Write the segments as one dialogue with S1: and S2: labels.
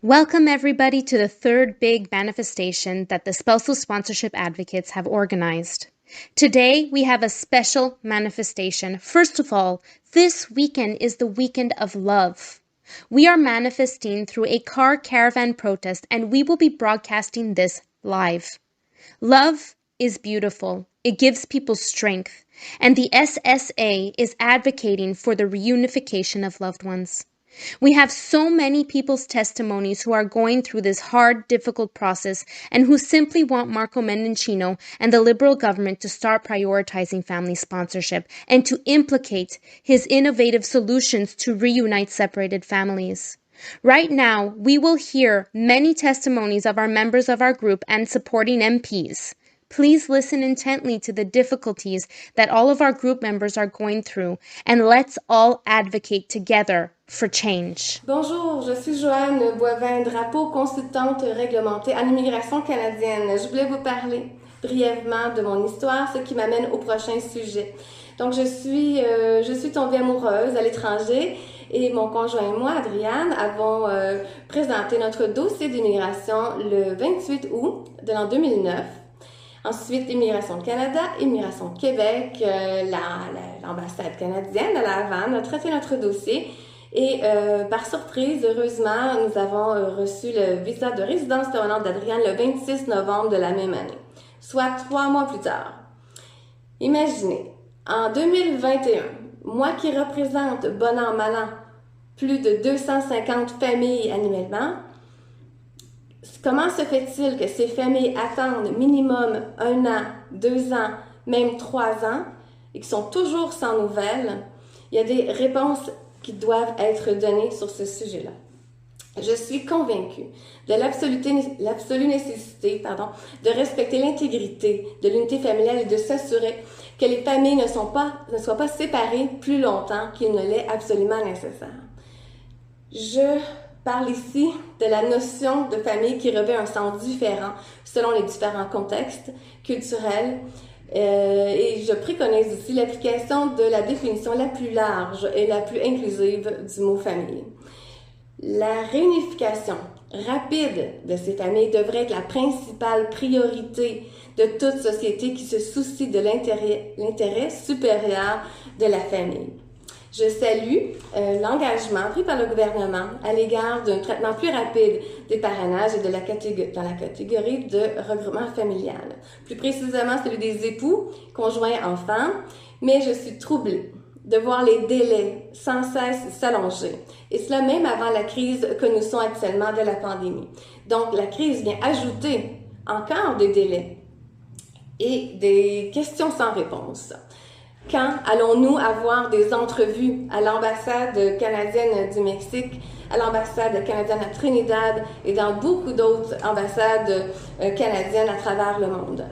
S1: Welcome, everybody, to the third big manifestation that the spousal sponsorship advocates have organized. Today, we have a special manifestation. First of all, this weekend is the weekend of love. We are manifesting through a car caravan protest, and we will be broadcasting this live. Love is beautiful. It gives people strength. And the SSA is advocating for the reunification of loved ones. We have so many people's testimonies who are going through this hard, difficult process and who simply want Marco Mendicino and the Liberal government to start prioritizing family sponsorship and to implicate his innovative solutions to reunite separated families. Right now, we will hear many testimonies of our members of our group and supporting MPs. Please listen intently to the difficulties that all of our group members are going through, and let's all advocate together for change.
S2: Bonjour, je suis Joanne Boivin-Drapeau, consultante réglementée en immigration canadienne. Je voulais vous parler brièvement de mon histoire, ce qui m'amène au prochain sujet. Donc, je suis tombée amoureuse à l'étranger et mon conjoint et moi, Adriane, avons présenté notre dossier d'immigration le 28 août de l'an 2009. Ensuite, Immigration Canada, Immigration Québec, l'ambassade canadienne à La Havane a traité notre dossier et par surprise, heureusement, nous avons reçu le visa de résidence permanente d'Adriane le 26 novembre de la même année, soit 3 mois plus tard. Imaginez, en 2021, moi qui représente, bon an, mal an, plus de 250 familles annuellement, comment se fait-il que ces familles attendent minimum 1 an, 2 ans, même 3 ans et qui sont toujours sans nouvelles? Il y a des réponses qui doivent être données sur ce sujet-là. Je suis convaincue de l'absolue nécessité de respecter l'intégrité de l'unité familiale et de s'assurer que les familles ne soient pas séparées plus longtemps qu'il ne l'est absolument nécessaire. Je parle ici de la notion de famille qui revêt un sens différent selon les différents contextes culturels et je préconise aussi l'application de la définition la plus large et la plus inclusive du mot famille. La réunification rapide de ces familles devrait être la principale priorité de toute société qui se soucie de l'intérêt supérieur de la famille. Je salue l'engagement pris par le gouvernement à l'égard d'un traitement plus rapide des parrainages et dans la catégorie de regroupement familial. Plus précisément celui des époux, conjoints, enfants, mais je suis troublée de voir les délais sans cesse s'allonger. Et cela même avant la crise que nous sommes actuellement de la pandémie. Donc la crise vient ajouter encore des délais et des questions sans réponse. Quand allons-nous avoir des entrevues à l'ambassade canadienne du Mexique, à l'ambassade canadienne à Trinidad et dans beaucoup d'autres ambassades canadiennes à travers le monde?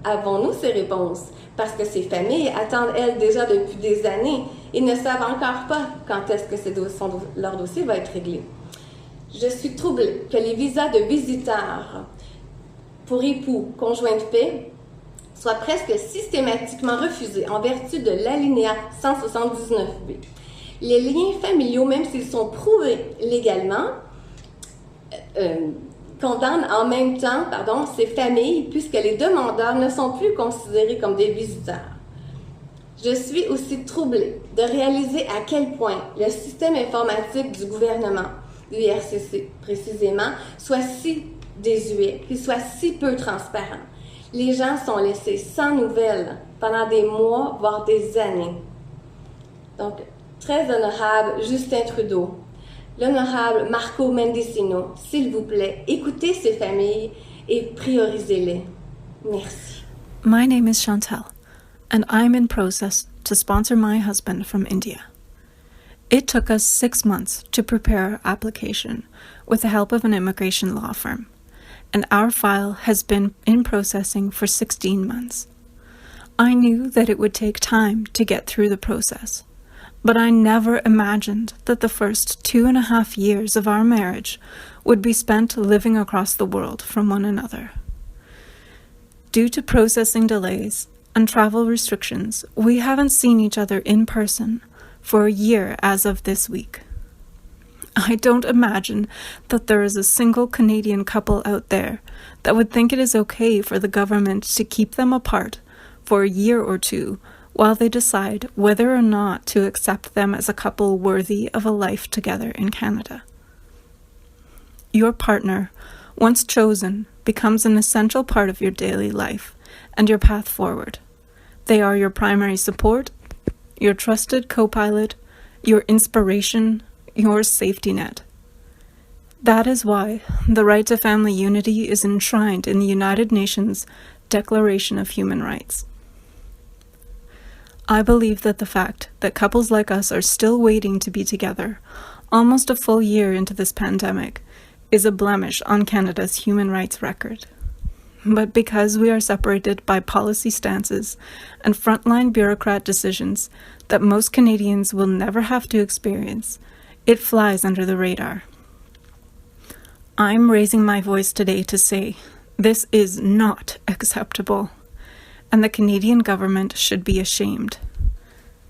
S2: Avons-nous ces réponses? Parce que ces familles attendent, elles, déjà depuis des années et ne savent encore pas quand est-ce que leur dossier va être réglé. Je suis troublée que les visas de visiteurs pour époux, conjoints de paix, soit presque systématiquement refusés en vertu de l'alinéa 179B. Les liens familiaux, même s'ils sont prouvés légalement, condamnent en même temps ces familles puisque les demandeurs ne sont plus considérés comme des visiteurs. Je suis aussi troublée de réaliser à quel point le système informatique du gouvernement, du IRCC précisément, soit si désuet, qu'il soit si peu transparent. Les gens sont laissés sans nouvelles pendant des mois, voire des années. Donc, très honorable Justin Trudeau, l'honorable Marco Mendicino, s'il vous plaît, écoutez ces familles et priorisez-les. Merci.
S3: My name is Chantal, and I'm in process to sponsor my husband from India. It took us 6 months to prepare our application with the help of an immigration law firm. And our file has been in processing for 16 months. I knew that it would take time to get through the process, but I never imagined that the first 2.5 years of our marriage would be spent living across the world from one another. Due to processing delays and travel restrictions, we haven't seen each other in person for a year as of this week. I don't imagine that there is a single Canadian couple out there that would think it is okay for the government to keep them apart for a year or two while they decide whether or not to accept them as a couple worthy of a life together in Canada. Your partner, once chosen, becomes an essential part of your daily life and your path forward. They are your primary support, your trusted co-pilot, your inspiration, your safety net. That is why the right to family unity is enshrined in the United Nations Declaration of Human Rights. I believe that the fact that couples like us are still waiting to be together, almost a full year into this pandemic, is a blemish on Canada's human rights record. But because we are separated by policy stances and frontline bureaucrat decisions that most Canadians will never have to experience, it flies under the radar. I'm raising my voice today to say this is not acceptable, and the Canadian government should be ashamed.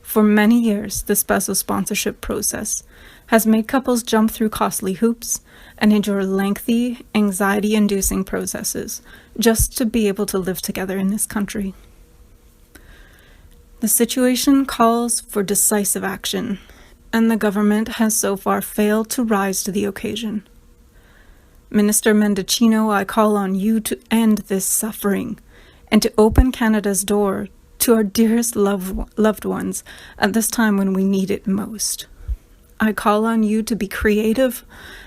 S3: For many years, the spousal sponsorship process has made couples jump through costly hoops and endure lengthy, anxiety-inducing processes just to be able to live together in this country. The situation calls for decisive action, and the government has so far failed to rise to the occasion. Minister Mendicino, I call on you to end this suffering and to open Canada's door to our dearest loved ones at this time when we need it most. I call on you to be creative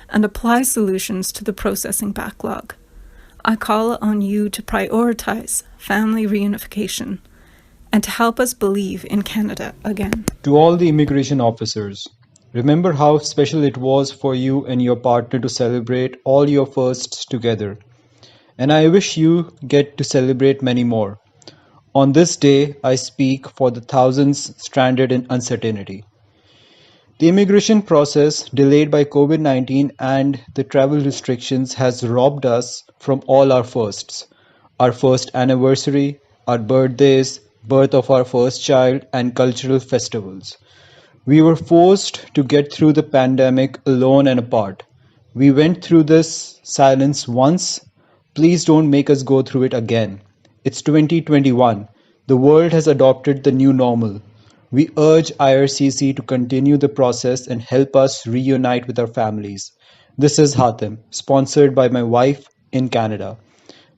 S3: and apply solutions to the processing backlog. I call on you to prioritize family reunification and to help us believe in Canada again.
S4: To all the immigration officers, remember how special it was for you and your partner to celebrate all your firsts together. And I wish you get to celebrate many more. On this day, I speak for the thousands stranded in uncertainty. The immigration process, delayed by COVID-19 and the travel restrictions, has robbed us from all our firsts. Our first anniversary, our birthdays, birth of our first child, and cultural festivals. We were forced to get through the pandemic alone and apart. We went through this silence once. Please don't make us go through it again. It's 2021. The world has adopted the new normal. We urge IRCC to continue the process and help us reunite with our families. This is Hatem, sponsored by my wife in Canada.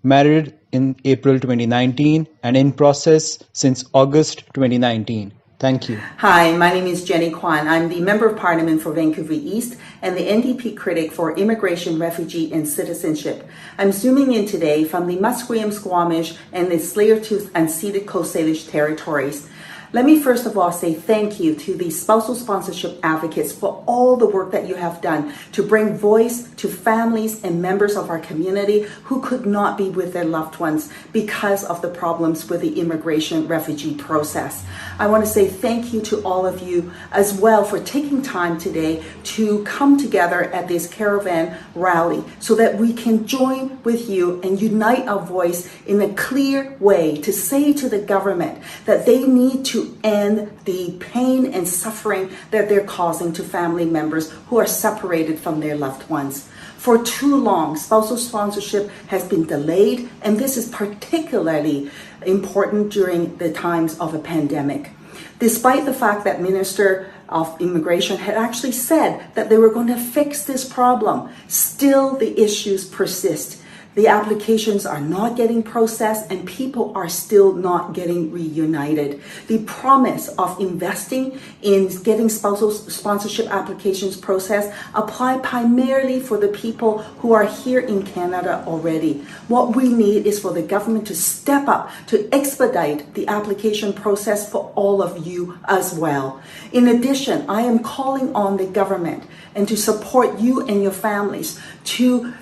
S4: Married in April 2019 and in process since August 2019. Thank you.
S5: Hi, my name is Jenny Kwan. I'm the Member of Parliament for Vancouver East and the NDP critic for Immigration, Refugee and Citizenship. I'm zooming in today from the Musqueam, Squamish and the Tsleil-Waututh and Ceded Coast Salish territories. Let me first of all say thank you to the spousal sponsorship advocates for all the work that you have done to bring voice to families and members of our community who could not be with their loved ones because of the problems with the immigration refugee process. I want to say thank you to all of you as well for taking time today to come together at this Caravan rally so that we can join with you and unite our voice in a clear way to say to the government that they need to end the pain and suffering that they're causing to family members who are separated from their loved ones. For too long, spousal sponsorship has been delayed, and this is particularly important during the times of a pandemic. Despite the fact that Minister of Immigration had actually said that they were going to fix this problem, still the issues persist. The applications are not getting processed and people are still not getting reunited. The promise of investing in getting spousal sponsorship applications processed apply primarily for the people who are here in Canada already. What we need is for the government to step up to expedite the application process for all of you as well. In addition, I am calling on the government and to support you and your families to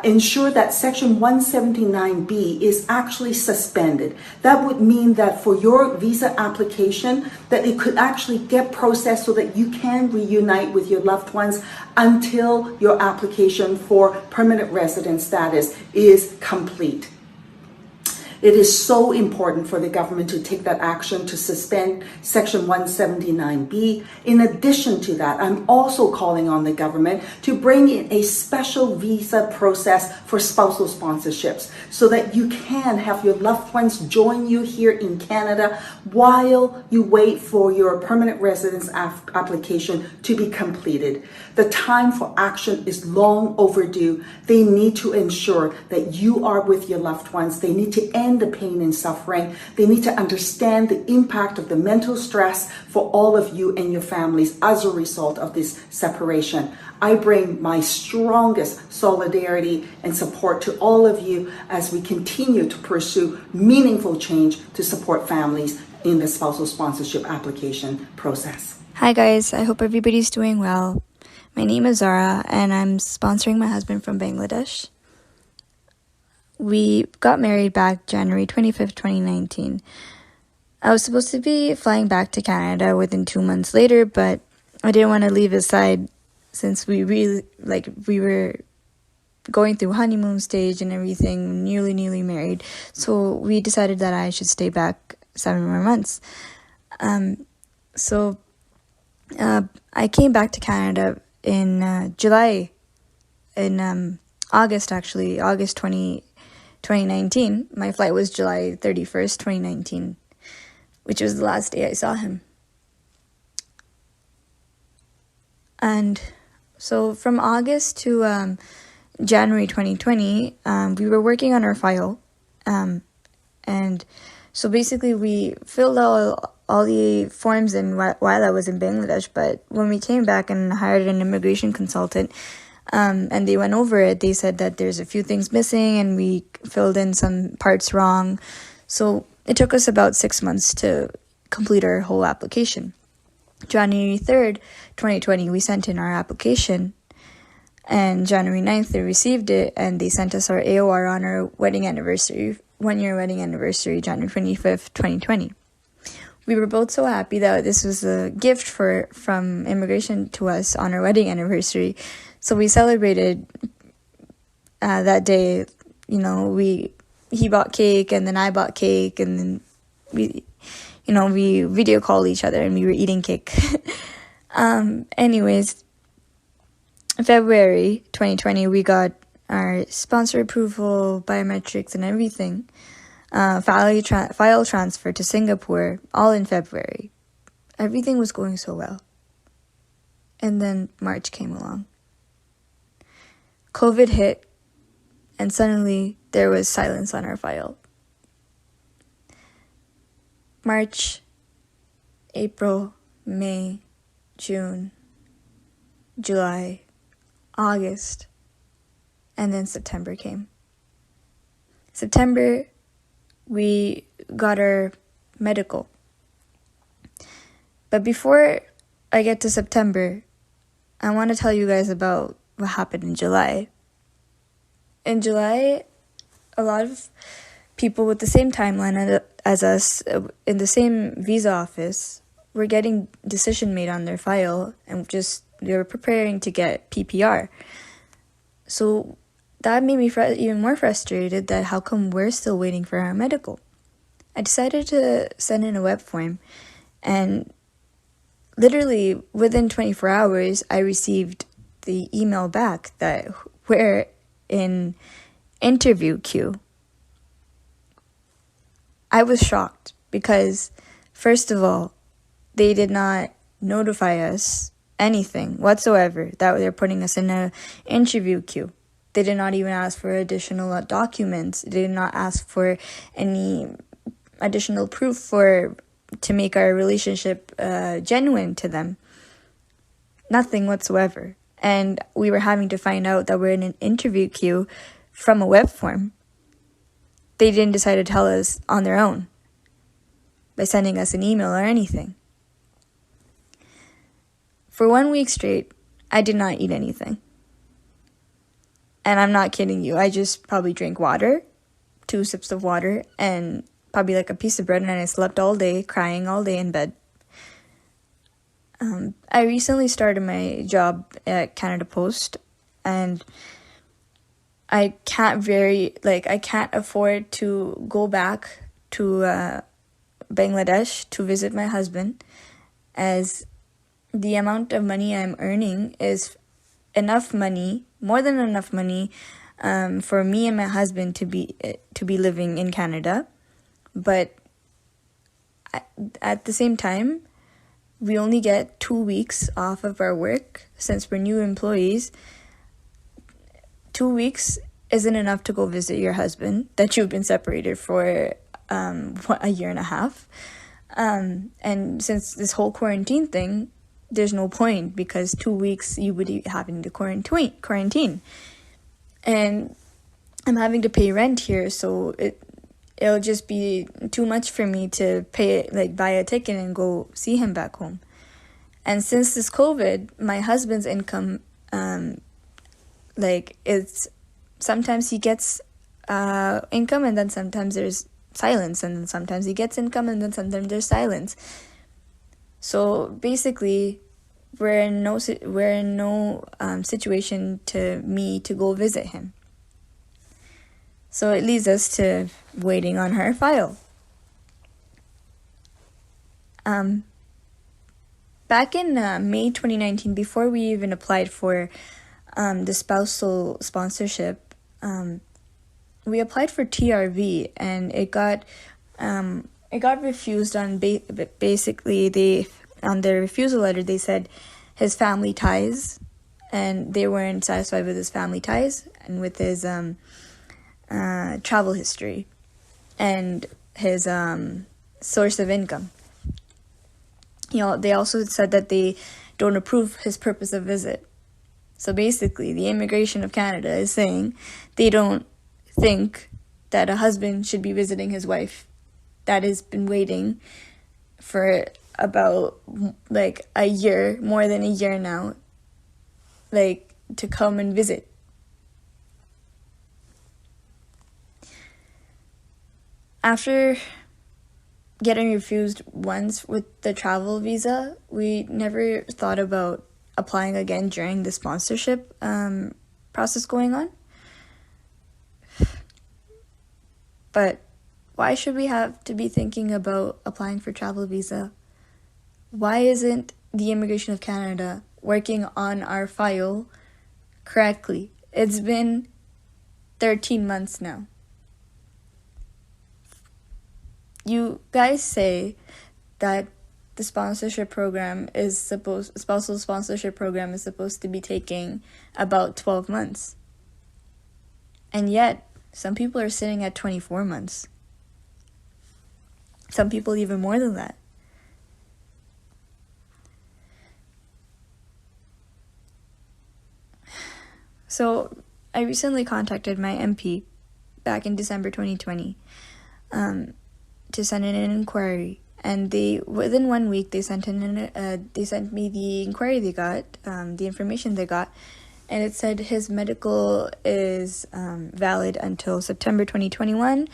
S5: ensure that Section 179B is actually suspended. That would mean that for your visa application, that it could actually get processed so that you can reunite with your loved ones until your application for permanent resident status is complete. It is so important for the government to take that action to suspend Section 179B. In addition to that, I'm also calling on the government to bring in a special visa process for spousal sponsorships so that you can have your loved ones join you here in Canada while you wait for your permanent residence application to be completed. The time for action is long overdue. They need to ensure that you are with your loved ones. They need to end the pain and suffering. They need to understand the impact of the mental stress for all of you and your families as a result of this separation. I bring my strongest solidarity and support to all of you as we continue to pursue meaningful change to support families in the spousal sponsorship application process.
S6: Hi guys, I hope everybody's doing well. My name is Zara and I'm sponsoring my husband from Bangladesh. We got married back January 25th, 2019. I was supposed to be flying back to Canada within 2 months later, but I didn't want to leave his side since we were going through honeymoon stage and everything, newly married. So we decided that I should stay back 7 more months. I came back to Canada in July, in August 2019. My flight was July 31st, 2019, which was the last day I saw him. And so from August to January 2020, we were working on our file. And so basically we filled all the forms in while I was in Bangladesh, but when we came back and hired an immigration consultant, and they went over it, they said that there's a few things missing and we filled in some parts wrong. So it took us about 6 months to complete our whole application. January 3rd, 2020, we sent in our application, and January 9th, they received it, and they sent us our AOR on our wedding anniversary, 1-year wedding anniversary, January 25th, 2020. We were both so happy that this was a gift from immigration to us on our wedding anniversary. So we celebrated that day. You know, he bought cake, and then I bought cake, and then we video called each other, and we were eating cake. Anyways, February 2020, we got our sponsor approval, biometrics, and everything. File transfer to Singapore, all in February. Everything was going so well. And then March came along. COVID hit, and suddenly there was silence on our file. March, April, May, June, July, August, and then September came. September, we got our medical. But before I get to September, I want to tell you guys about what happened in July. In July, a lot of people with the same timeline as us, in the same visa office, were getting decision made on their file, and they were preparing to get PPR. So that made me even more frustrated that how come we're still waiting for our medical. I decided to send in a web form, and literally within 24 hours, I received the email back that we're in interview queue. I was shocked because, first of all, they did not notify us anything whatsoever that they're putting us in an interview queue. They did not even ask for additional documents. They did not ask for any additional proof to make our relationship genuine to them. Nothing whatsoever. And we were having to find out that we're in an interview queue from a web form. They didn't decide to tell us on their own by sending us an email or anything. For 1 week straight, I did not eat anything. And I'm not kidding you. I just probably drank water, 2 sips of water, and probably like a piece of bread, and I slept all day, crying all day in bed. I recently started my job at Canada Post, and I can't afford to go back to Bangladesh to visit my husband, as the amount of money I'm earning is enough money, more than enough money, for me and my husband to be living in Canada. But at the same time, we only get 2 weeks off of our work since we're new employees. 2 weeks isn't enough to go visit your husband that you've been separated for a year and a half. And since this whole quarantine thing, there's no point, because 2 weeks you would be having to quarantine. And I'm having to pay rent here, so it'll just be too much for me to buy a ticket and go see him back home. And since this COVID, my husband's income, it's sometimes he gets income, and then sometimes there's silence, and then sometimes he gets income, and then sometimes there's silence. So basically, we're in no situation to go visit him. So it leads us to waiting on her file. Back in May 2019, before we even applied for the spousal sponsorship, we applied for TRV, and it got refused on basically on their refusal letter. They said his family ties, and they weren't satisfied with his family ties and with his travel history and his source of income. They also said that they don't approve his purpose of visit. So basically, the Immigration of Canada is saying they don't think that a husband should be visiting his wife that has been waiting for about a year, more than a year now, to come and visit. After getting refused once with the travel visa, we never thought about applying again during the sponsorship process going on. But why should we have to be thinking about applying for travel visa? Why isn't the Immigration of Canada working on our file correctly? It's been 13 months now. You guys say that the spousal sponsorship program is supposed to be taking about 12 months. And yet, some people are sitting at 24 months. Some people even more than that. So, I recently contacted my MP back in December 2020 to send in an inquiry. And within 1 week, they sent me the inquiry they got, the information they got, and it said his medical is valid until September 2021.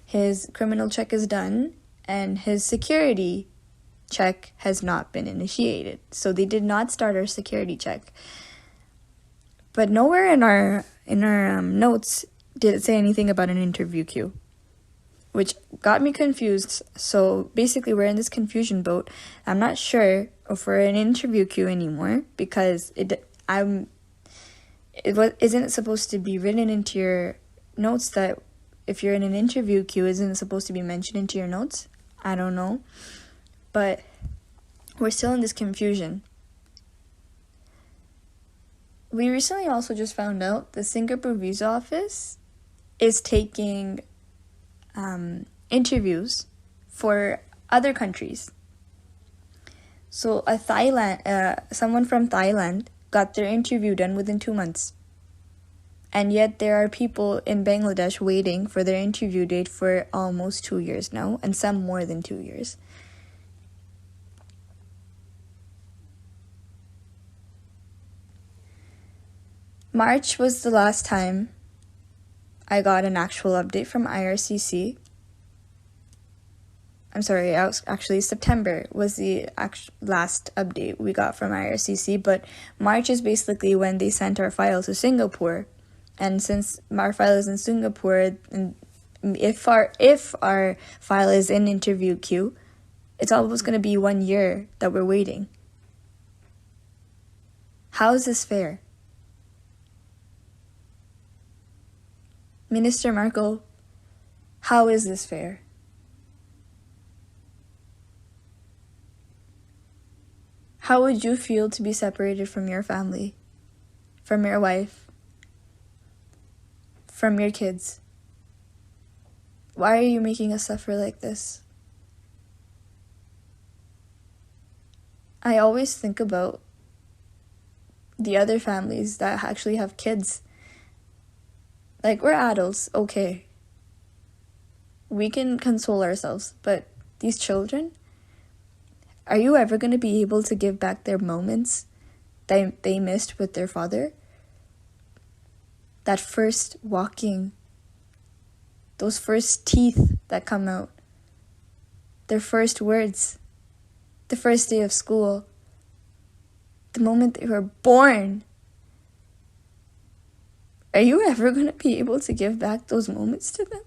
S6: His criminal check is done, and his security check has not been initiated. So they did not start our security check. But nowhere in our notes did it say anything about an interview queue, which got me confused. So basically, we're in this confusion boat. I'm not sure if we're in an interview queue anymore, because isn't it supposed to be written into your notes that if you're in an interview queue, isn't it supposed to be mentioned into your notes? I don't know. But we're still in this confusion. We recently also just found out the Singapore visa office is taking interviews for other countries. So someone from Thailand got their interview done within 2 months. And yet there are people in Bangladesh waiting for their interview date for almost 2 years now, and some more than 2 years. March was the last time I got an actual update from IRCC. I'm sorry, actually September was the last update we got from IRCC, but March is basically when they sent our file to Singapore, And since our file is in Singapore, and if our file is in interview queue, it's almost going to be 1 year that we're waiting. How is this fair? Minister Markle, how is this fair? How would you feel to be separated from your family, from your wife, from your kids? Why are you making us suffer like this? I always think about the other families that actually have kids. Like, we're adults, okay. We can console ourselves, but these children, are you ever going to be able to give back their moments that they missed with their father? That first walking, those first teeth that come out, their first words, the first day of school, the moment they were born. Are you ever going to be able to give back those moments to them?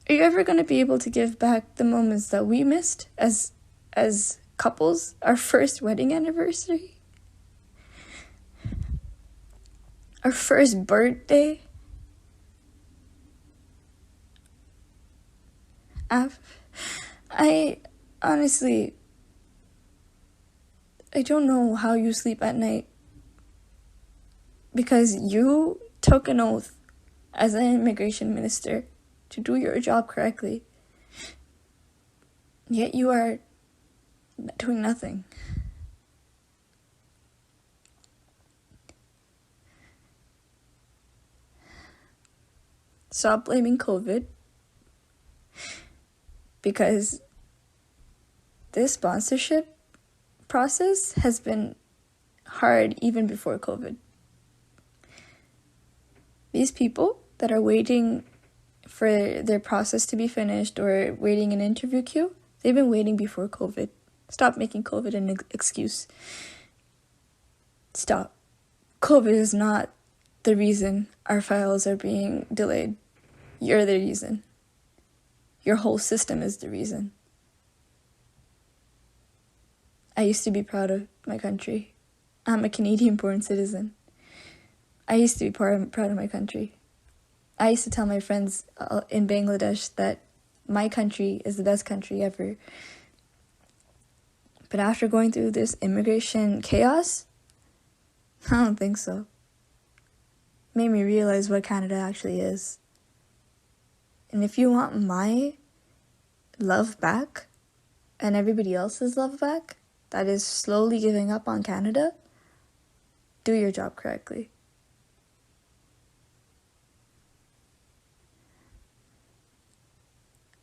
S6: Are you ever going to be able to give back the moments that we missed as couples, our first wedding anniversary, our first birthday? I honestly, I don't know how you sleep at night, because you took an oath as an immigration minister to do your job correctly, yet you are doing nothing. Stop blaming COVID, because this sponsorship process has been hard even before COVID. These people that are waiting for their process to be finished or waiting in interview queue, they've been waiting before COVID. Stop making COVID an excuse. Stop. COVID is not the reason our files are being delayed. You're the reason. Your whole system is the reason. I used to be proud of my country. I'm a Canadian-born citizen. I used to be proud of my country. I used to tell my friends in Bangladesh that my country is the best country ever. But after going through this immigration chaos, I don't think so. Made me realize what Canada actually is. And if you want my love back and everybody else's love back that is slowly giving up on Canada, do your job correctly.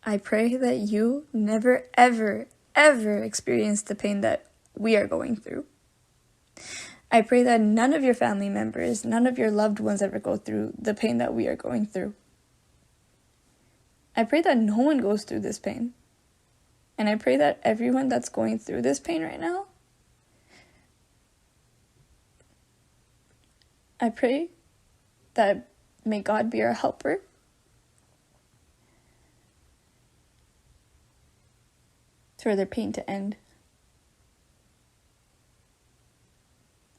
S6: I pray that you never, ever, ever experience the pain that we are going through. I pray that none of your family members, none of your loved ones ever go through the pain that we are going through. I pray that no one goes through this pain. And I pray that everyone that's going through this pain right now, I pray that may God be our helper. For their pain to end.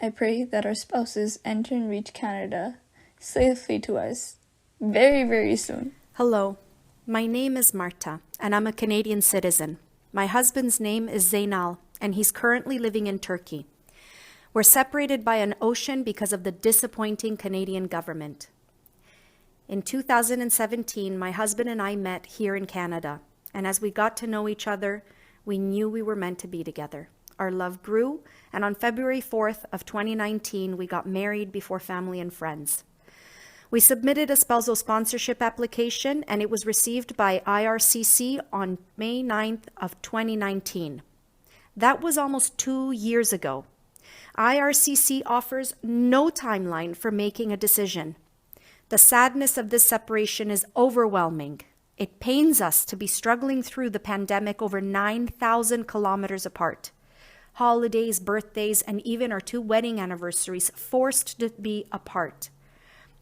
S6: I pray that our spouses enter and reach Canada safely to us very, very soon.
S7: Hello, my name is Marta, and I'm a Canadian citizen. My husband's name is Zainal, and he's currently living in Turkey. We're separated by an ocean because of the disappointing Canadian government. In 2017, my husband and I met here in Canada, and as we got to know each other, we knew we were meant to be together. Our love grew, and on February 4th of 2019, we got married before family and friends. We submitted a spousal sponsorship application, and it was received by IRCC on May 9th of 2019. That was almost 2 years ago. IRCC offers no timeline for making a decision. The sadness of this separation is overwhelming. It pains us to be struggling through the pandemic over 9,000 kilometers apart. holidays, birthdays, and even our 2 wedding anniversaries forced to be apart.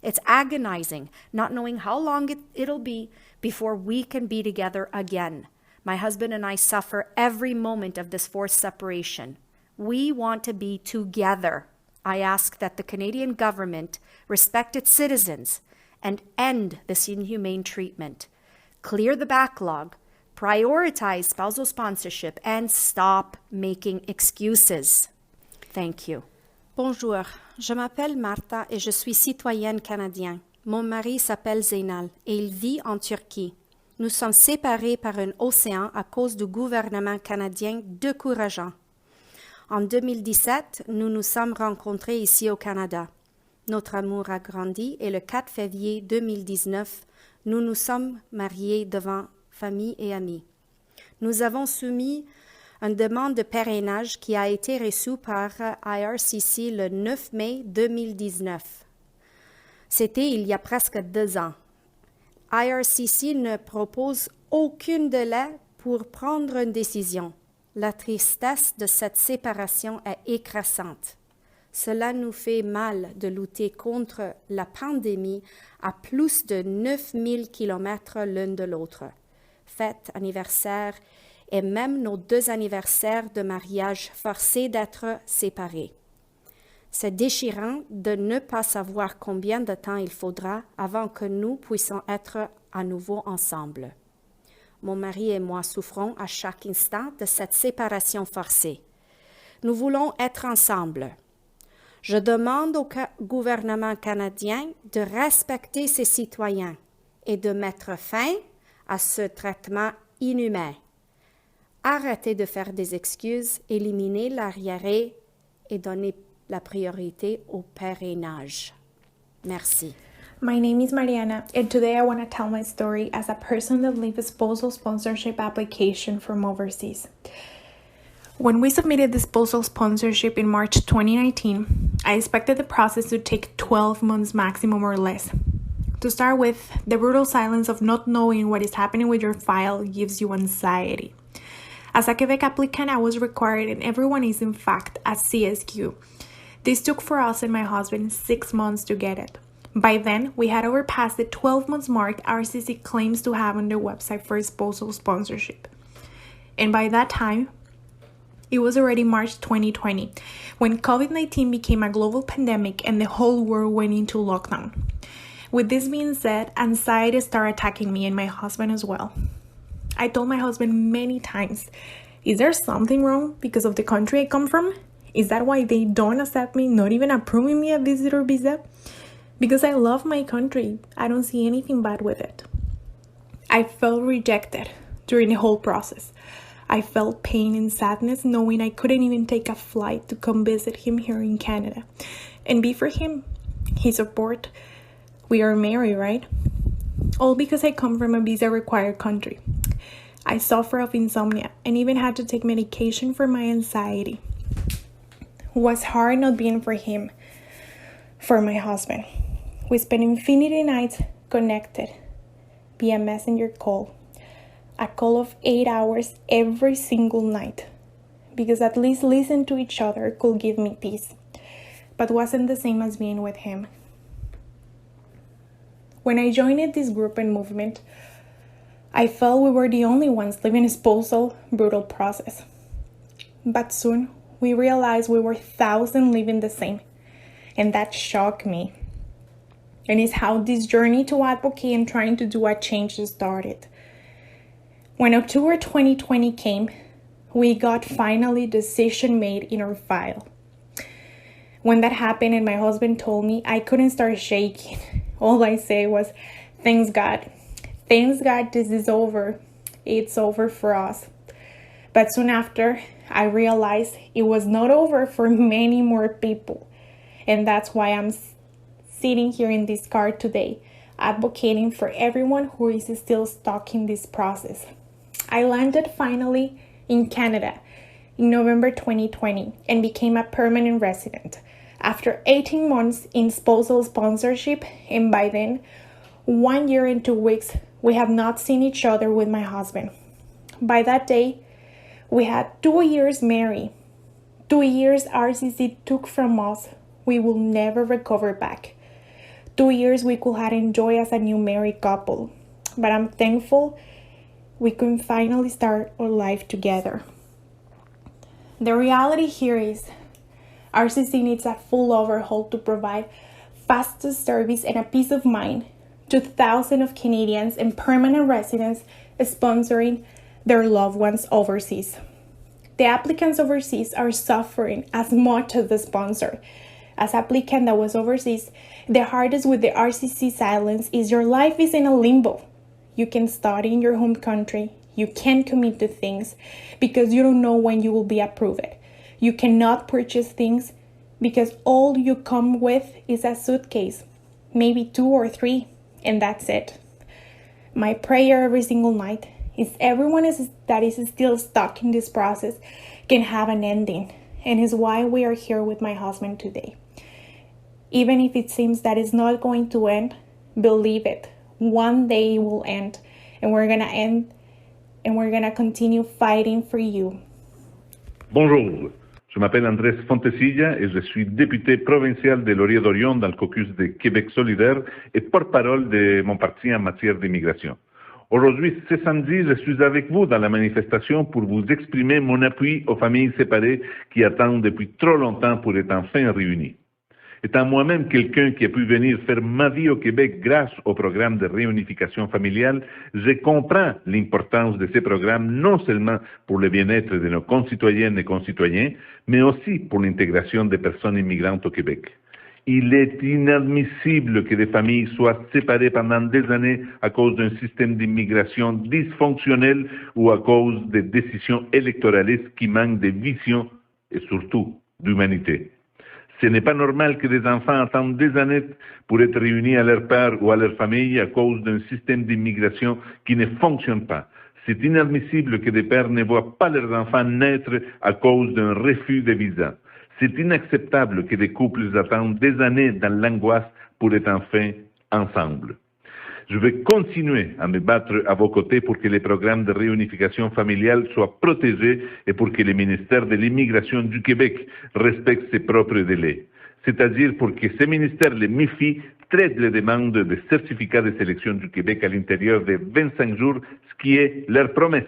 S7: It's agonizing, not knowing how long it'll be before we can be together again. My husband and I suffer every moment of this forced separation. We want to be together. I ask that the Canadian government respect its citizens and end this inhumane treatment. Clear the backlog, prioritize spousal sponsorship, and stop making excuses. Thank you. Bonjour, je m'appelle Martha et je suis citoyenne canadienne. Mon mari s'appelle Zeynal et il vit en Turquie. Nous sommes séparés par un océan à cause du gouvernement canadien décourageant. En 2017, nous nous sommes rencontrés ici au Canada. Notre amour a grandi et le 4 février 2019, nous nous sommes mariés devant famille et amis. Nous avons soumis une demande de parrainage qui a été reçue par IRCC le 9 mai 2019. C'était il y a presque 2 ans. IRCC ne propose aucun délai pour prendre une décision. La tristesse de cette séparation est écrasante. Cela nous fait mal de lutter contre la pandémie à plus de 9000 kilomètres l'un de l'autre. Fêtes, anniversaires et même nos 2 anniversaires de mariage forcés d'être séparés. C'est déchirant de ne pas savoir combien de temps il faudra avant que nous puissions être à nouveau ensemble. Mon mari et moi souffrons à chaque instant de cette séparation forcée. Nous voulons être ensemble. Je demande au gouvernement canadien de respecter ses citoyens et de mettre fin à ce traitement inhumain. Arrêtez de faire des excuses, éliminez l'arriéré et donnez la priorité au parrainage. Merci.
S8: My name is Mariana, and today I want to tell my story as a person that leaves a spousal sponsorship application from overseas. When we submitted the spousal sponsorship in March 2019, I expected the process to take 12 months maximum or less. To start with, the brutal silence of not knowing what is happening with your file gives you anxiety. As a Quebec applicant, I was required, and everyone is in fact, a CSQ. This took for us and my husband 6 months to get it. By then, we had overpassed the 12 months mark RCC claims to have on their website for spousal sponsorship. And by that time, it was already March 2020, when COVID-19 became a global pandemic and the whole world went into lockdown. With this being said, anxiety started attacking me and my husband as well. I told my husband many times, is there something wrong because of the country I come from? Is that why they don't accept me, not even approving me a visitor visa? Because I love my country, I don't see anything bad with it. I felt rejected during the whole process. I felt pain and sadness knowing I couldn't even take a flight to come visit him here in Canada and be for him, his support. We are married, right? All because I come from a visa-required country. I suffer of insomnia and even had to take medication for my anxiety. It was hard not being for him, for my husband. We spent infinity nights connected via messenger call. A call of 8 hours every single night. Because at least listening to each other could give me peace. But wasn't the same as being with him. When I joined this group and movement, I felt we were the only ones living a spousal, brutal process. But soon, we realized we were thousands living the same. And that shocked me. And it's how this journey to advocate and trying to do a change started. When October 2020 came, we got finally decision made in our file. When that happened and my husband told me, I couldn't start shaking. All I say was, thanks God. Thanks God this is over. It's over for us. But soon after, I realized it was not over for many more people. And that's why I'm sitting here in this car today, advocating for everyone who is still stuck in this process. I landed finally in Canada in November 2020 and became a permanent resident after 18 months in spousal sponsorship, and by then, 1 year and 2 weeks, we have not seen each other with my husband. By that day, we had 2 years married, 2 years RCC took from us, we will never recover back. 2 years we could have enjoyed as a new married couple. But I'm thankful we can finally start our life together. The reality here is RCC needs a full overhaul to provide fastest service and a peace of mind to thousands of Canadians and permanent residents sponsoring their loved ones overseas. The applicants overseas are suffering as much as the sponsor. As applicant that was overseas, the hardest with the RCC silence is your life is in a limbo. You can study in your home country. You can't commit to things because you don't know when you will be approved. You cannot purchase things because all you come with is a suitcase, maybe 2 or 3, and that's it. My prayer every single night is everyone that is still stuck in this process can have an ending, and is why we are here with my husband today. Even if it seems that it's not going to end, believe it, one day it will end, and we're gonna end, and we're gonna continue fighting for you.
S9: Bonjour, je m'appelle Andrés Fontecilla et je suis député provincial de Laurier-Dorion dans le caucus de Québec solidaire et porte-parole de mon parti en matière d'immigration. Aujourd'hui, ce samedi, je suis avec vous dans la manifestation pour vous exprimer mon appui aux familles séparées qui attendent depuis trop longtemps pour être enfin réunies. Étant moi-même quelqu'un qui a pu venir faire ma vie au Québec grâce au programme de réunification familiale, je comprends l'importance de ces programmes non seulement pour le bien-être de nos concitoyennes et concitoyens, mais aussi pour l'intégration des personnes immigrantes au Québec. Il est inadmissible que des familles soient séparées pendant des années à cause d'un système d'immigration dysfonctionnel ou à cause des décisions électoralistes qui manquent de vision et surtout d'humanité. Ce n'est pas normal que des enfants attendent des années pour être réunis à leur père ou à leur famille à cause d'un système d'immigration qui ne fonctionne pas. C'est inadmissible que des pères ne voient pas leurs enfants naître à cause d'un refus de visa. C'est inacceptable que des couples attendent des années dans l'angoisse pour être enfin ensemble. Je vais continuer à me battre à vos côtés pour que les programmes de réunification familiale soient protégés et pour que le ministère de l'Immigration du Québec respecte ses propres délais. C'est-à-dire pour que ce ministère, le MIFI, traite les demandes de certificat de sélection du Québec à l'intérieur de 25 jours, ce qui est leur promesse.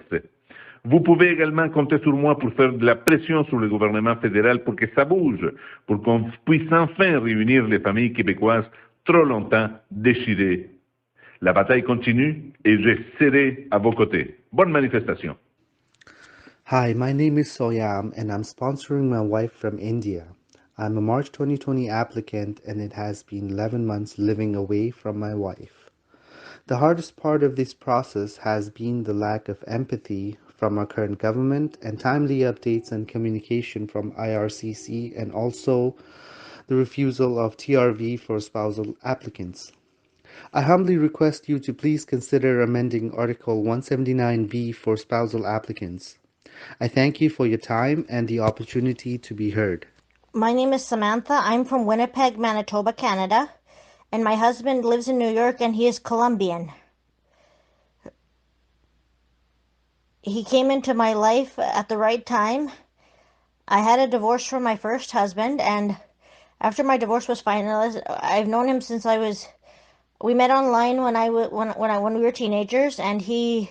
S9: Vous pouvez également compter sur moi pour faire de la pression sur le gouvernement fédéral pour que ça bouge, pour qu'on puisse enfin réunir les familles québécoises trop longtemps déchirées. La bataille continue et je serai à vos côtés. Bonne manifestation.
S10: Hi, my name is Soyam and I'm sponsoring my wife from India. I'm a March 2020 applicant and it has been 11 months living away from my wife. The hardest part of this process has been the lack of empathy from our current government and timely updates and communication from IRCC, and also the refusal of TRV for spousal applicants. I humbly request you to please consider amending Article 179B for spousal applicants. I thank you for your time and the opportunity to be heard.
S11: My name is Samantha. I'm from Winnipeg, Manitoba, Canada, and my husband lives in New York and he is Colombian. He came into my life at the right time. I had a divorce from my first husband, and after my divorce was finalized, I've known him since we met online when we were teenagers, and he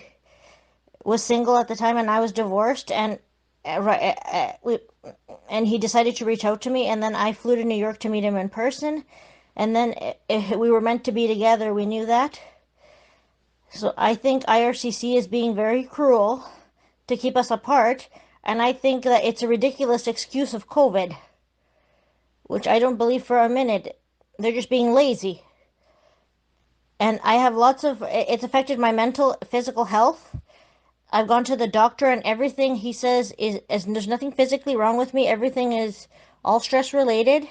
S11: was single at the time and I was divorced, and he decided to reach out to me, and then I flew to New York to meet him in person, and then we were meant to be together. We knew that. So I think IRCC is being very cruel to keep us apart, and I think that it's a ridiculous excuse of COVID, which I don't believe for a minute. They're just being lazy. And I have it's affected my mental, physical health. I've gone to the doctor and everything he says is there's nothing physically wrong with me. Everything is all stress related.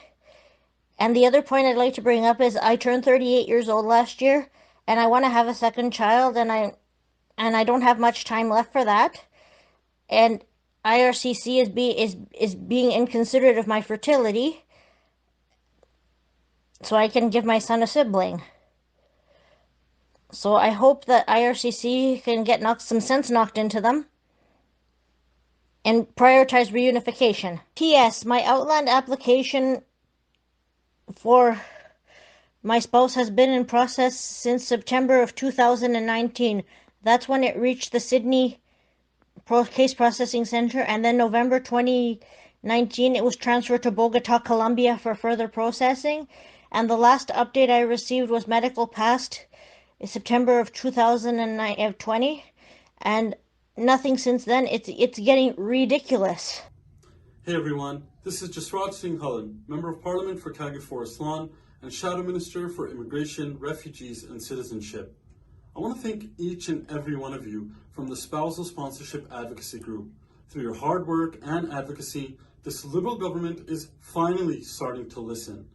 S11: And the other point I'd like to bring up is I turned 38 years old last year, and I want to have a second child, and I don't have much time left for that. And IRCC is being inconsiderate of my fertility, so I can give my son a sibling. So I hope that IRCC can get some sense knocked into them, and prioritize reunification. P.S. My Outland application for my spouse has been in process since September of 2019. That's when it reached the Sydney Case Processing Center, and then November 2019 it was transferred to Bogota, Colombia for further processing. And the last update I received was medical passed in September of 2020, and nothing since then. It's getting ridiculous.
S12: Hey everyone, this is Jasraj Singh Hullan, Member of Parliament for Kagi Forest Lawn and Shadow Minister for Immigration, Refugees and Citizenship. I want to thank each and every one of you from the Spousal Sponsorship Advocacy Group. Through your hard work and advocacy, this Liberal government is finally starting to listen.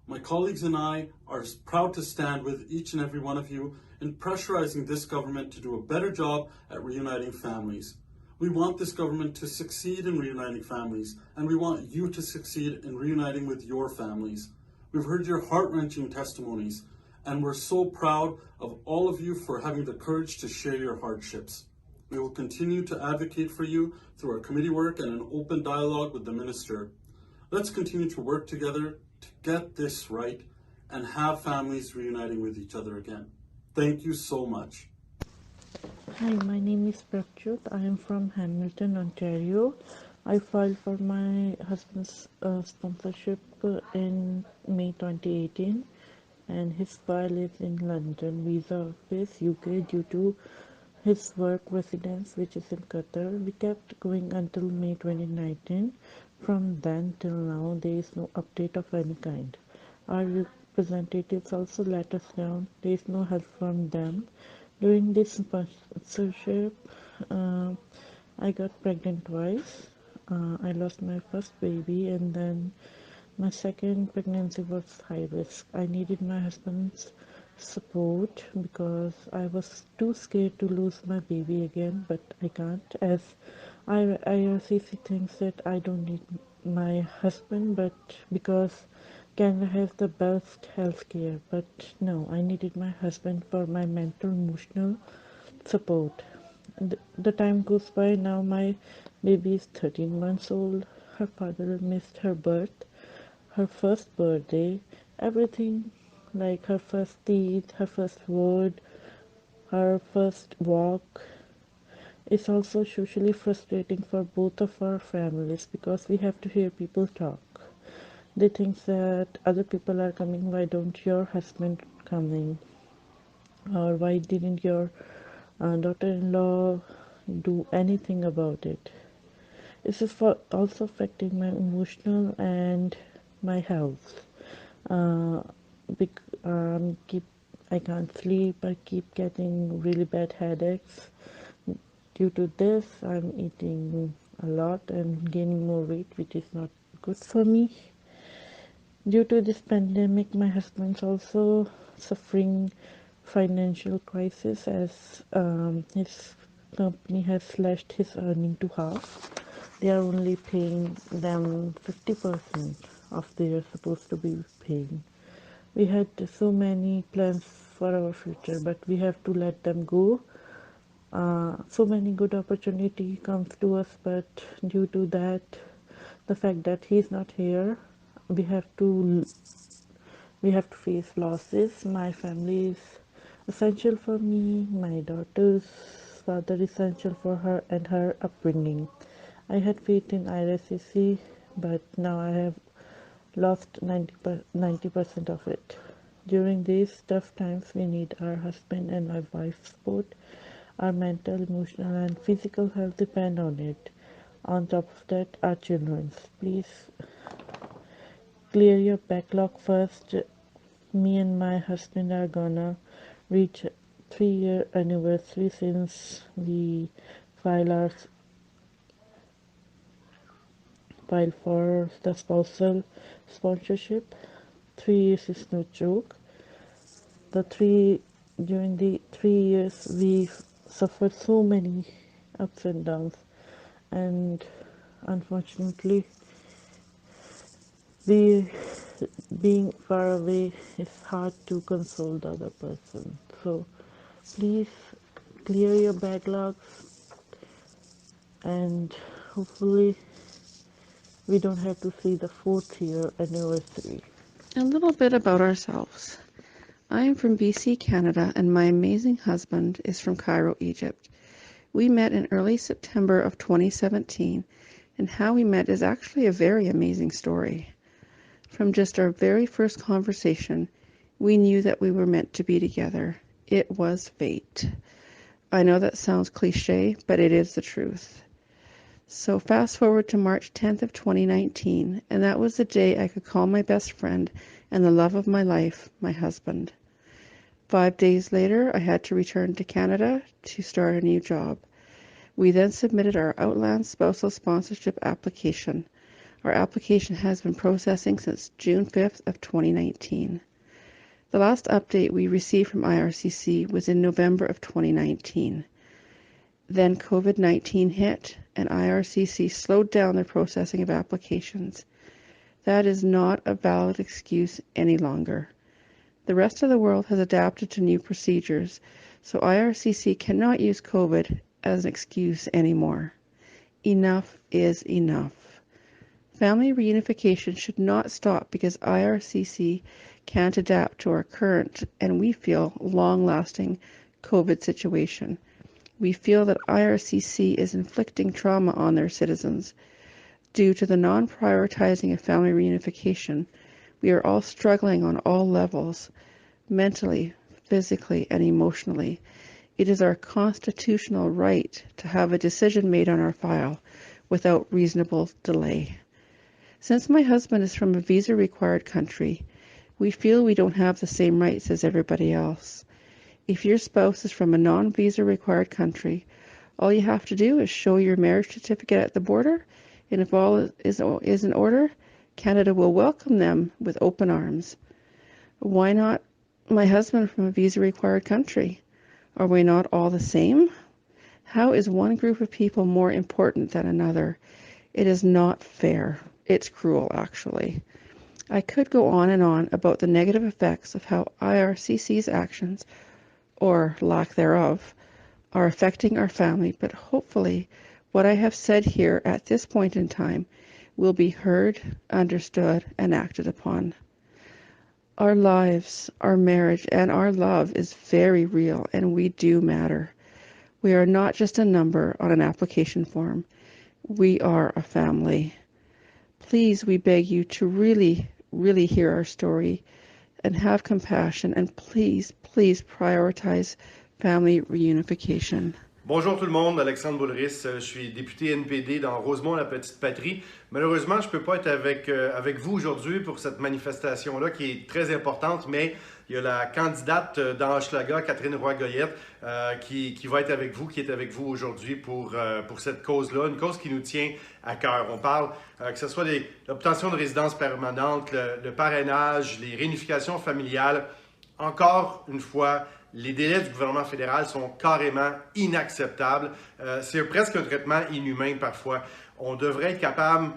S12: My colleagues and I are proud to stand with each and every one of you in pressurizing this government to do a better job at reuniting families. We want this government to succeed in reuniting families, and we want you to succeed in reuniting with your families. We've heard your heart-wrenching testimonies, and we're so proud of all of you for having the courage to share your hardships. We will continue to advocate for you through our committee work and an open dialogue with the Minister. Let's continue to work together to get this right and have families reuniting with each other again. Thank you so much.
S13: Hi, my name is Prabjot. I am from Hamilton, Ontario. I filed for my husband's sponsorship in May 2018, and his file is in London Visa Office, UK, due to his work residence, which is in Qatar. We kept going until May 2019. From then till now, there is no update of any kind. Our representatives also let us down. There is no help from them. During this sponsorship, I got pregnant twice. I lost my first baby, and then my second pregnancy was high risk. I needed my husband's support because I was too scared to lose my baby again, but I can't, as IRCC thinks that I don't need my husband, but because Canada has the best health care. But no, I needed my husband for my mental, emotional support. The time goes by. Now my baby is 13 months old. Her father missed her birth, her first birthday, everything, like her first teeth, her first word, her first walk. It's also socially frustrating for both of our families because we have to hear people talk. They think that other people are coming, why don't your husband coming? Or why didn't your daughter-in-law do anything about it? This is also affecting my emotional and my health. Uh, keep I can't sleep. I keep getting really bad headaches. Due to this, I'm eating a lot and gaining more weight, which is not good for me. Due to this pandemic, my husband's also suffering financial crisis as his company has slashed his earning to half. They are only paying them 50% of they are supposed to be paying. We had so many plans for our future, but we have to let them go. So many good opportunity comes to us, but due to that, the fact that he's not here, we have to face losses. My family is essential for me. My daughter's father is essential for her and her upbringing. I had faith in IRCC, but now I have lost 90% of it. During these tough times, we need our husband and my wife's support. Our mental, emotional, and physical health depend on it. On top of that, our children's. Please clear your backlog first. Me and my husband are gonna reach 3-year anniversary since we file for the spousal sponsorship. 3 years is no joke. During the 3 years we suffered so many ups and downs, and unfortunately we being far away is hard to console the other person. So please clear your backlogs and hopefully we don't have to see the 4th-year anniversary.
S14: A little bit about ourselves. I am from BC, Canada, and my amazing husband is from Cairo, Egypt. We met in early September of 2017, and how we met is actually a very amazing story. From just our very first conversation, we knew that we were meant to be together. It was fate. I know that sounds cliche, but it is the truth. So fast forward to March 10th of 2019, and that was the day I could call my best friend and the love of my life, my husband. 5 days later, I had to return to Canada to start a new job. We then submitted our Outland Spousal Sponsorship application. Our application has been processing since June 5th of 2019. The last update we received from IRCC was in November of 2019. Then COVID-19 hit, and IRCC slowed down their processing of applications. That is not a valid excuse any longer. The rest of the world has adapted to new procedures, so IRCC cannot use COVID as an excuse anymore. Enough is enough. Family reunification should not stop because IRCC can't adapt to our current, and we feel, long-lasting COVID situation. We feel that IRCC is inflicting trauma on their citizens. Due to the non-prioritizing of family reunification, we are all struggling on all levels, mentally, physically, and emotionally. It is our constitutional right to have a decision made on our file without reasonable delay. Since my husband is from a visa-required country, we feel we don't have the same rights as everybody else. If your spouse is from a non-visa required country, all you have to do is show your marriage certificate at the border, and if all is in order, Canada will welcome them with open arms. Why not my husband from a visa required country? Are we not all the same? How is one group of people more important than another? It is not fair. It's cruel, actually. I could go on and on about the negative effects of how IRCC's actions, or lack thereof, are affecting our family, but hopefully what I have said here at this point in time will be heard, understood, and acted upon. Our lives, our marriage, and our love is very real, and we do matter. We are not just a number on an application form. We are a family. Please, we beg you to really hear our story and have compassion, and please prioritize family reunification.
S15: Bonjour tout le monde, Alexandre Boulris, je suis député NPD dans Rosemont, la petite patrie. Malheureusement, je ne peux pas être avec vous aujourd'hui pour cette manifestation-là qui est très importante, mais il y a la candidate dans Hochelaga, Catherine Roy-Goyette, qui va être avec vous, qui est avec vous aujourd'hui pour cette cause-là, une cause qui nous tient à cœur. On parle que ce soit l'obtention de résidence permanente, le parrainage, les réunifications familiales. Encore une fois, les délais du gouvernement fédéral sont carrément inacceptables. C'est presque un traitement inhumain parfois. On devrait être capable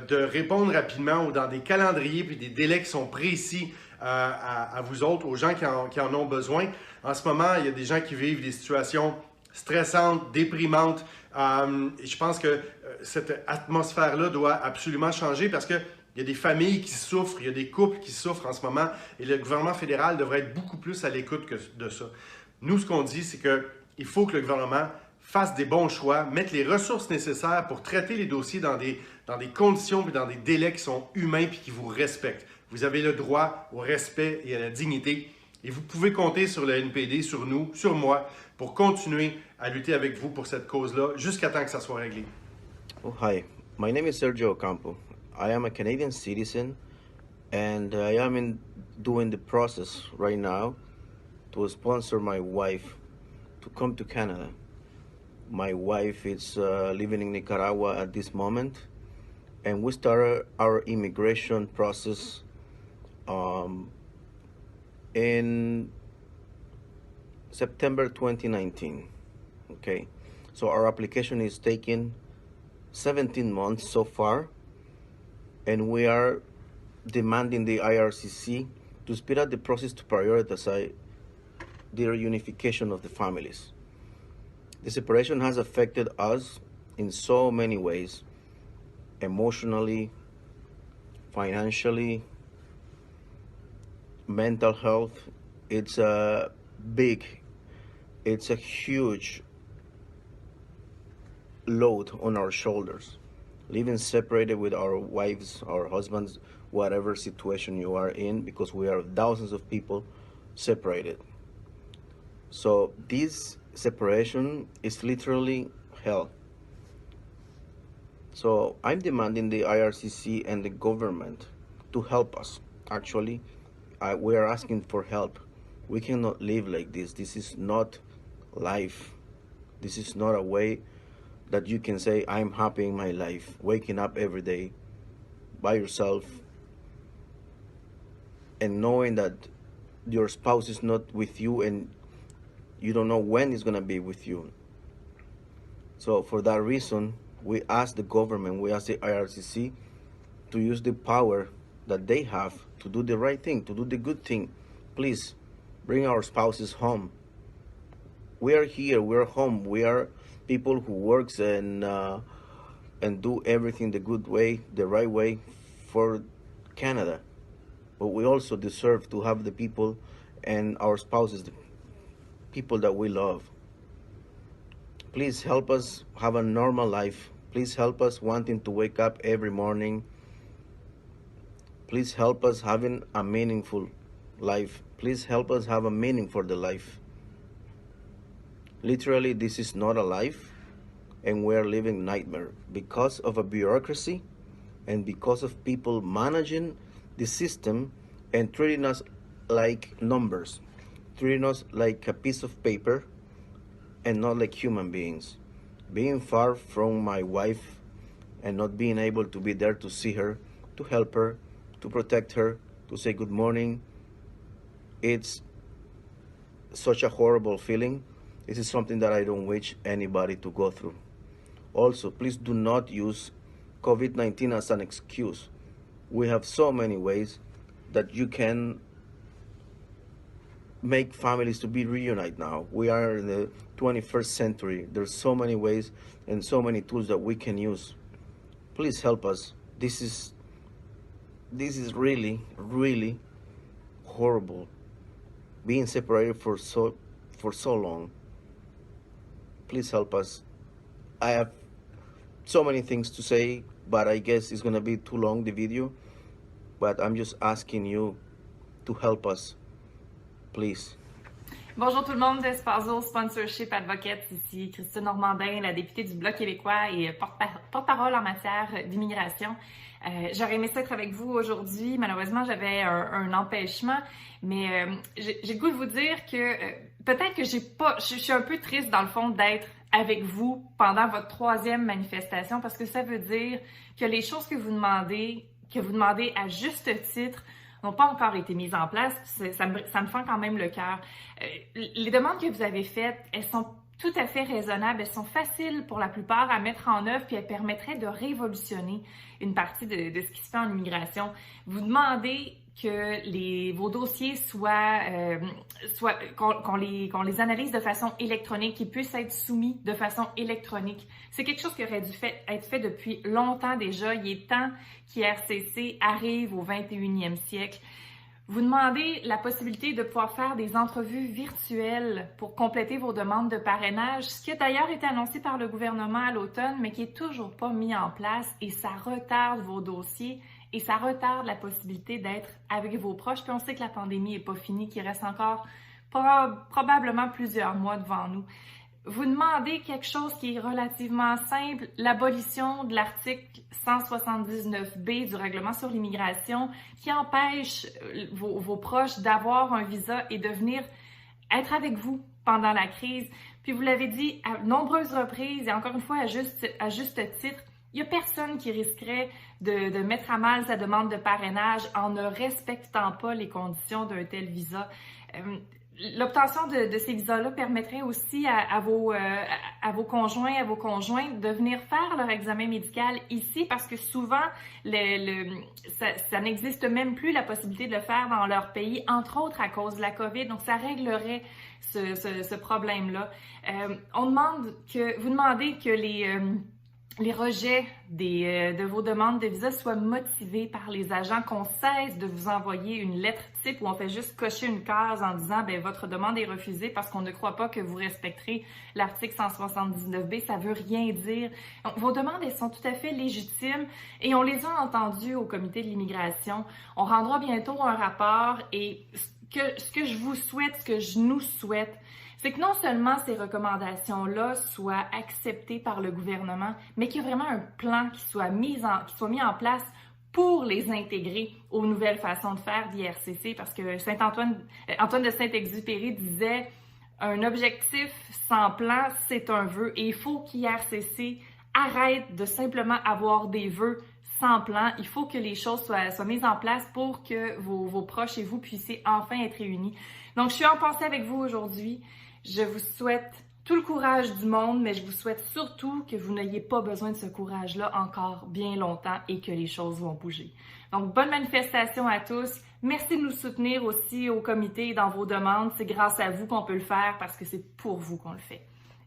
S15: de répondre rapidement ou dans des calendriers puis des délais qui sont précis à vous autres, aux gens qui en ont besoin. En ce moment, il y a des gens qui vivent des situations stressantes, déprimantes. Et je pense que cette atmosphère-là doit absolument changer parce que il y a des familles qui souffrent, il y a des couples qui souffrent en ce moment et le gouvernement fédéral devrait être beaucoup plus à l'écoute de ça. Nous, ce qu'on dit, c'est qu'il faut que le gouvernement fasse des bons choix, mette les ressources nécessaires pour traiter les dossiers dans des conditions et dans des délais qui sont humains et qui vous respectent. Vous avez le droit au respect et à la dignité et vous pouvez compter sur le NPD, sur nous, sur moi, pour continuer à lutter avec vous pour cette cause-là jusqu'à temps que ça soit réglé.
S16: Oh, hi, my name is Sergio Ocampo. I am a Canadian citizen, and I am doing the process right now to sponsor my wife to come to Canada. My wife is living in Nicaragua at this moment, and we started our immigration process in September 2019. Okay, so our application is taking 17 months so far. And we are demanding the IRCC to speed up the process to prioritize the reunification of the families. The separation has affected us in so many ways, emotionally, financially, mental health. It's a huge load on our shoulders. Living separated with our wives, our husbands, whatever situation you are in, because we are thousands of people separated. So this separation is literally hell. So I'm demanding the IRCC and the government to help us. Actually, we are asking for help. We cannot live like this. This is not life. This is not a way that you can say, I'm happy in my life, waking up every day by yourself and knowing that your spouse is not with you and you don't know when it's going to be with you. So for that reason, we ask the government, we ask the IRCC to use the power that they have to do the right thing, to do the good thing. Please bring our spouses home. We are here, we are home, we are people who works and do everything the good way, the right way for Canada. But we also deserve to have the people and our spouses, the people that we love. Please help us have a normal life. Please help us wanting to wake up every morning. Please help us having a meaningful life. Please help us have a meaning for the life. Literally, this is not a life, and we are living nightmare because of a bureaucracy and because of people managing the system and treating us like numbers, treating us like a piece of paper and not like human beings. Being far from my wife and not being able to be there to see her, to help her, to protect her, to say good morning, it's such a horrible feeling. This is something that I don't wish anybody to go through. Also, please do not use COVID-19 as an excuse. We have so many ways that you can make families to be reunited now. We are in the 21st century. There's so many ways and so many tools that we can use. Please help us. This is really, really horrible. Being separated for so long. Please help us. I have so many things to say, but I guess it's gonna be too long, the video. But I'm just asking you to help us, please.
S17: Bonjour tout le monde, Spazo Sponsorship Advocates, ici Christine Normandin, la députée du Bloc québécois et porte-parole en matière d'immigration. J'aurais aimé ça être avec vous aujourd'hui. Malheureusement, j'avais un empêchement, mais j'ai le goût de vous dire que peut-être que je suis un peu triste dans le fond d'être avec vous pendant votre 3e manifestation parce que ça veut dire que les choses que vous demandez à juste titre n'ont pas encore été mises en place. Ça me fend quand même le cœur. Les demandes que vous avez faites, elles sont tout à fait raisonnables, elles sont faciles pour la plupart à mettre en œuvre, puis elles permettraient de révolutionner une partie de ce qui se fait en immigration. Vous demandez que vos dossiers qu'on les analyse de façon électronique, qu'ils puissent être soumis de façon électronique. C'est quelque chose qui aurait dû être fait depuis longtemps déjà. Il est temps qu'IRCC arrive au 21e siècle. Vous demandez la possibilité de pouvoir faire des entrevues virtuelles pour compléter vos demandes de parrainage, ce qui a d'ailleurs été annoncé par le gouvernement à l'automne, mais qui est toujours pas mis en place et ça retarde vos dossiers et ça retarde la possibilité d'être avec vos proches. Puis on sait que la pandémie n'est pas finie, qu'il reste encore probablement plusieurs mois devant nous. Vous demandez quelque chose qui est relativement simple, l'abolition de l'article 179B du règlement sur l'immigration qui empêche vos proches d'avoir un visa et de venir être avec vous pendant la crise. Puis vous l'avez dit à nombreuses reprises et encore une fois à juste titre, il n'y a personne qui risquerait de mettre à mal sa demande de parrainage en ne respectant pas les conditions d'un tel visa. L'obtention de ces visas-là permettrait aussi à vos conjoints, à vos conjointes de venir faire leur examen médical ici parce que souvent, ça n'existe même plus la possibilité de le faire dans leur pays, entre autres à cause de la COVID. Donc, ça réglerait ce problème-là. Vous demandez que les rejets de vos demandes de visa soient motivés par les agents, qu'on cesse de vous envoyer une lettre type où on fait juste cocher une case en disant « votre demande est refusée parce qu'on ne croit pas que vous respecterez l'article 179B ». Ça veut rien dire. Donc, vos demandes, elles sont tout à fait légitimes et on les a entendues au comité de l'immigration. On rendra bientôt un rapport et ce que je vous souhaite, ce que je nous souhaite, c'est que non seulement ces recommandations-là soient acceptées par le gouvernement, mais qu'il y ait vraiment un plan qui soit mis en place pour les intégrer aux nouvelles façons de faire d'IRCC, parce que Antoine de Saint-Exupéry disait « Un objectif sans plan, c'est un vœu » et il faut qu'IRCC arrête de simplement avoir des vœux sans plan. Il faut que les choses soient mises en place pour que vos proches et vous puissiez enfin être réunis. Donc, je suis en pensée avec vous aujourd'hui. Je vous souhaite tout le courage du monde, mais je vous souhaite surtout que vous n'ayez pas besoin de ce courage-là encore bien longtemps et que les choses vont bouger. Donc, bonne manifestation à tous. Merci de nous soutenir aussi au comité dans vos demandes. C'est grâce à vous qu'on peut le faire parce que c'est pour vous qu'on le fait.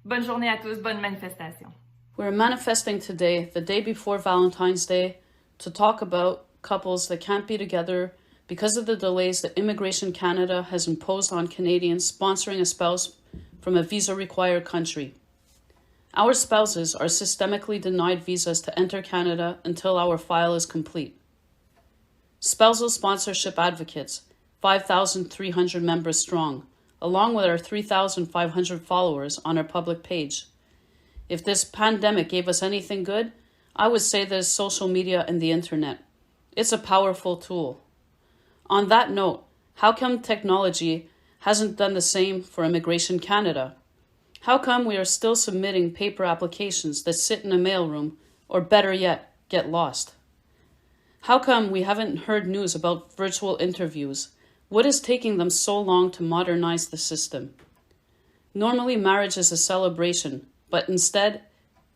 S17: Bonne journée à tous, bonne manifestation.
S18: We're manifesting today, the day before Valentine's Day, to talk about couples that can't be together because of the delays that Immigration Canada has imposed on Canadians sponsoring a spouse from a visa-required country. Our spouses are systemically denied visas to enter Canada until our file is complete. Spousal Sponsorship Advocates, 5,300 members strong, along with our 3,500 followers on our public page. If this pandemic gave us anything good, I would say that it's social media and the internet. It's a powerful tool. On that note, how come technology hasn't done the same for Immigration Canada? How come we are still submitting paper applications that sit in a mailroom, or better yet, get lost? How come we haven't heard news about virtual interviews? What is taking them so long to modernize the system? Normally, marriage is a celebration, but instead,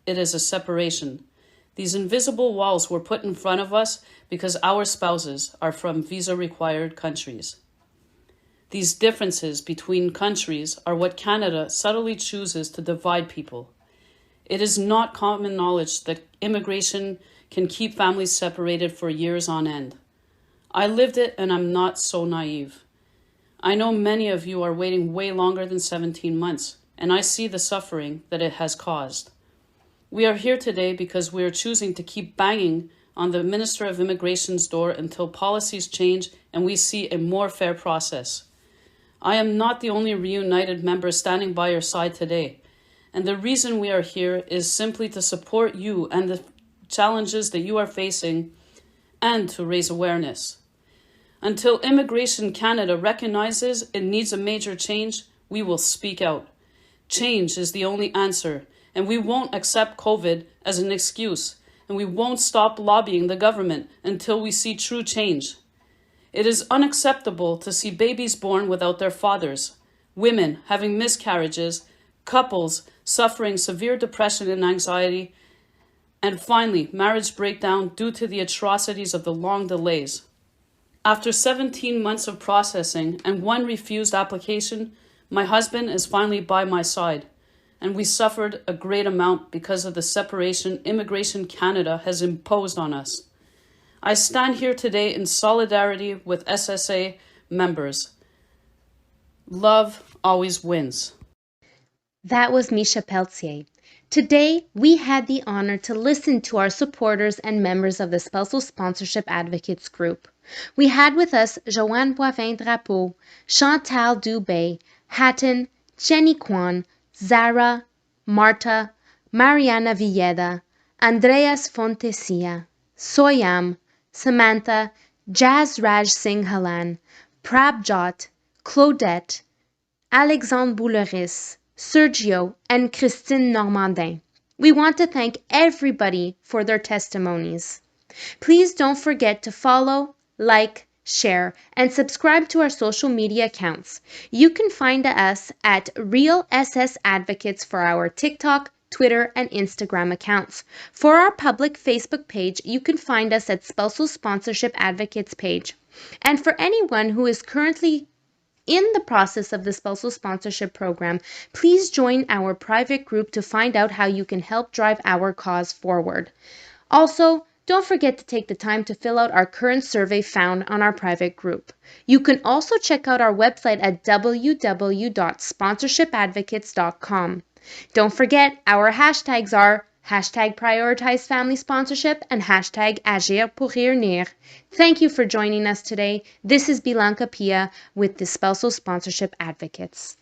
S18: it is a separation. These invisible walls were put in front of us because our spouses are from visa-required countries. These differences between countries are what Canada subtly chooses to divide people. It is not common knowledge that immigration can keep families separated for years on end. I lived it and I'm not so naive. I know many of you are waiting way longer than 17 months, and I see the suffering that it has caused. We are here today because we are choosing to keep banging on the Minister of Immigration's door until policies change and we see a more fair process. I am not the only reunited member standing by your side today, and the reason we are here is simply to support you and the challenges that you are facing and to raise awareness. Until Immigration Canada recognizes it needs a major change, we will speak out. Change is the only answer, and we won't accept COVID as an excuse, and we won't stop lobbying the government until we see true change. It is unacceptable to see babies born without their fathers, women having miscarriages, couples suffering severe depression and anxiety, and finally, marriage breakdown due to the atrocities of the long delays. After 17 months of processing and one refused application, my husband is finally by my side, and we suffered a great amount because of the separation Immigration Canada has imposed on us. I stand here today in solidarity with SSA members. Love always wins.
S1: That was Misha Peltier. Today, we had the honor to listen to our supporters and members of the Spousal Sponsorship Advocates Group. We had with us Joanne Boivin-Drapeau, Chantal Dubé, Hatton, Jenny Kwan, Zara, Marta, Mariana Villeda, Andreas Fontesilla, Soyam, Samantha, Jazz Raj Singh Halan, Prabjot, Claudette, Alexandre Bouleris, Sergio, and Christine Normandin. We want to thank everybody for their testimonies. Please don't forget to follow, like, share, and subscribe to our social media accounts. You can find us at Real SS Advocates for our TikTok, Twitter, and Instagram accounts. For our public Facebook page, you can find us at Spousal Sponsorship Advocates page. And for anyone who is currently in the process of the spousal sponsorship program, please join our private group to find out how you can help drive our cause forward. Also, don't forget to take the time to fill out our current survey found on our private group. You can also check out our website at www.sponsorshipadvocates.com. Don't forget, our hashtags are hashtag prioritize family sponsorship and hashtag agir pour réunir. Thank you for joining us today. This is Bilanca Pia with the Spousal Sponsorship Advocates.